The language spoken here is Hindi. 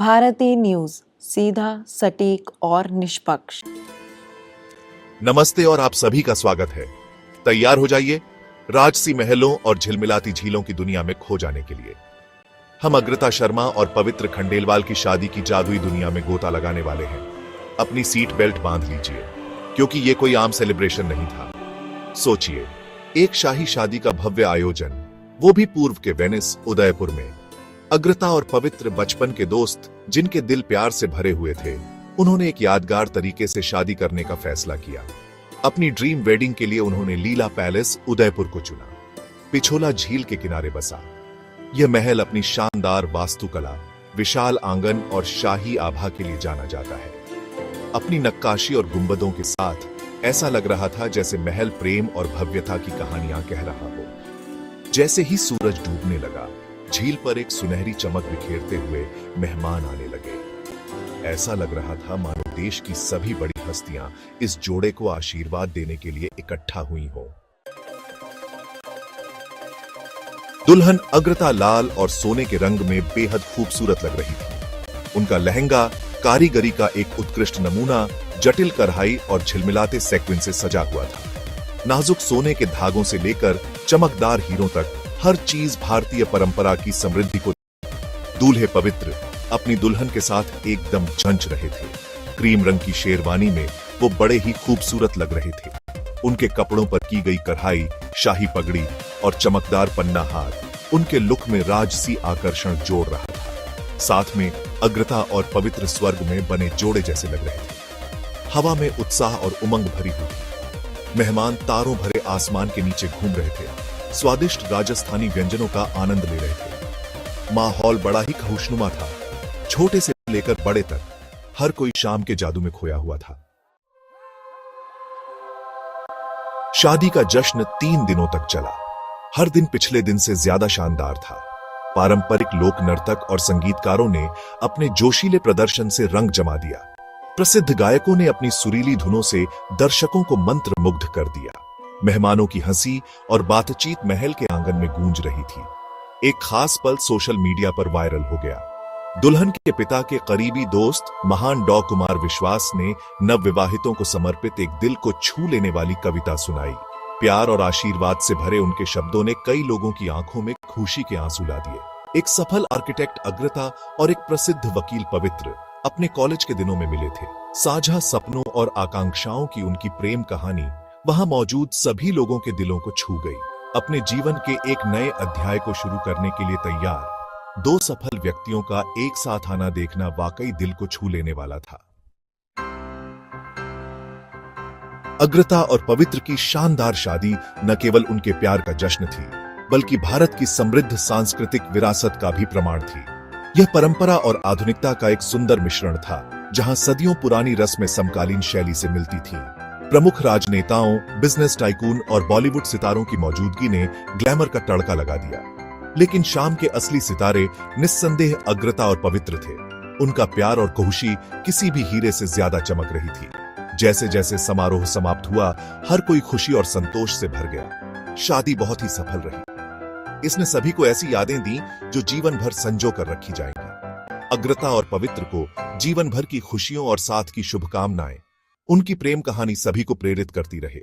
भारती न्यूज, सीधा, सटीक और निष्पक्ष। नमस्ते और आप सभी का स्वागत है। तैयार हो जाइए राजसी महलों और झिलमिलाती झीलों की दुनिया में खो जाने के लिए। हम अग्रता शर्मा और पवित्र खंडेलवाल की शादी की जादुई दुनिया में गोता लगाने वाले हैं। अपनी सीट बेल्ट बांध लीजिए, क्योंकि ये कोई आम सेलिब्रेशन नहीं था। सोचिए, एक शाही शादी का भव्य आयोजन, वो भी पूर्व के वेनिस, उदयपुर में। अग्रता और पवित्र बचपन के दोस्त, जिनके दिल प्यार से भरे हुए थे, उन्होंने एक यादगार तरीके से शादी करने का फैसला किया। अपनी ड्रीम वेडिंग के लिए उन्होंने लीला पैलेस, उदयपुर को चुना। पिछोला झील के किनारे बसा यह महल अपनी शानदार वास्तुकला, विशाल आंगन और शाही आभा के लिए जाना जाता है। अपनी नक्काशी और गुंबदों के साथ ऐसा लग रहा था जैसे महल प्रेम और भव्यता की कहानियां कह रहा हो। जैसे ही सूरज डूबने लगा, झील पर एक सुनहरी चमक बिखेरते हुए मेहमान आने लगे। ऐसा लग रहा था मानो देश की सभी बड़ी हस्तियां इस जोड़े को आशीर्वाद देने के लिए इकट्ठा हुई हो। दुल्हन अग्रता लाल और सोने के रंग में बेहद खूबसूरत लग रही थी। उनका लहंगा कारीगरी का एक उत्कृष्ट नमूना, जटिल कढ़ाई और झिलमिलाते सेक्विन से सजा हुआ था। नाजुक सोने के धागों से लेकर चमकदार हीरों तक हर चीज भारतीय परंपरा की समृद्धि को। दूल्हे पवित्र अपनी दुल्हन के साथ एकदम जंच रहे थे। क्रीम रंग की शेरवानी में वो बड़े ही खूबसूरत लग रहे थे। उनके कपड़ों पर की गई कढ़ाई, शाही पगड़ी और चमकदार पन्ना हार उनके लुक में राजसी आकर्षण जोड़ रहा था। साथ में अग्रता और पवित्र स्वर्ग में बने जोड़े जैसे लग रहे थे। हवा में उत्साह और उमंग भरी हुई थी। मेहमान तारों भरे आसमान के नीचे घूम रहे थे, स्वादिष्ट राजस्थानी व्यंजनों का आनंद ले रहे थे। माहौल बड़ा ही खुशनुमा था। छोटे से लेकर बड़े तक हर कोई शाम के जादू में खोया हुआ था। शादी का जश्न 3 दिनों तक चला। हर दिन पिछले दिन से ज्यादा शानदार था। पारंपरिक लोक नर्तक और संगीतकारों ने अपने जोशीले प्रदर्शन से रंग जमा दिया। प्रसिद्ध गायकों ने अपनी सुरीली धुनों से दर्शकों को मंत्रमुग्ध कर दिया। मेहमानों की हंसी और बातचीत महल के आंगन में गूंज रही थी। एक खास पल सोशल मीडिया पर वायरल हो गया। दुल्हन के पिता के करीबी दोस्त महान डॉ कुमार विश्वास ने नवविवाहितों को समर्पित एक दिल को छू लेने वाली कविता सुनाई। प्यार और आशीर्वाद से भरे उनके शब्दों ने कई लोगों की आंखों में खुशी के आंसू ला दिए। एक सफल आर्किटेक्ट अग्रता और एक प्रसिद्ध वकील पवित्र अपने कॉलेज के दिनों में मिले थे। साझा सपनों और आकांक्षाओं की उनकी प्रेम कहानी वहां मौजूद सभी लोगों के दिलों को छू गई। अपने जीवन के एक नए अध्याय को शुरू करने के लिए तैयार 2 सफल व्यक्तियों का एक साथ आना देखना वाकई दिल को छू लेने वाला था। अग्रता और पवित्र की शानदार शादी न केवल उनके प्यार का जश्न थी, बल्कि भारत की समृद्ध सांस्कृतिक विरासत का भी प्रमाण थी। यह परंपरा और आधुनिकता का एक सुंदर मिश्रण था, जहां सदियों पुरानी रस्में समकालीन शैली से मिलती थीं। प्रमुख राजनेताओं, बिजनेस टाइकून और बॉलीवुड सितारों की मौजूदगी ने ग्लैमर का तड़का लगा दिया। लेकिन शाम के असली सितारे निस्संदेह अग्रता और पवित्र थे। उनका प्यार और खुशी किसी भी हीरे से ज्यादा चमक रही थी। जैसे जैसे समारोह समाप्त हुआ, हर कोई खुशी और संतोष से भर गया। शादी बहुत ही सफल रही। इसने सभी को ऐसी यादें दी जो जीवन भर संजो कर रखी जाएंगी। अग्रता और पवित्र को जीवन भर की खुशियों और साथ की शुभकामनाएं। उनकी प्रेम कहानी सभी को प्रेरित करती रहे।